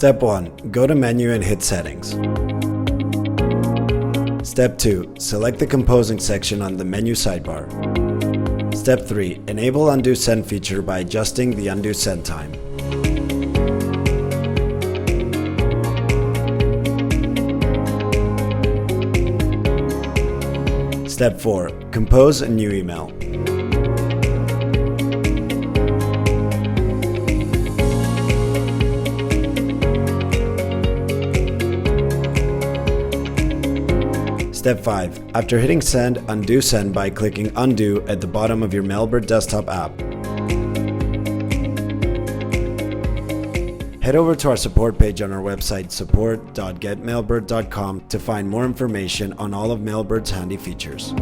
Step 1. Go to Menu and hit Settings. Step 2. Select the Composing section on the menu sidebar. Step 3. Enable Undo Send feature by adjusting the undo send time. Step 4. Compose a new email. Step 5. After hitting send, undo send by clicking undo at the bottom of your Mailbird desktop app. Head over to our support page on our website support.getmailbird.com to find more information on all of Mailbird's handy features.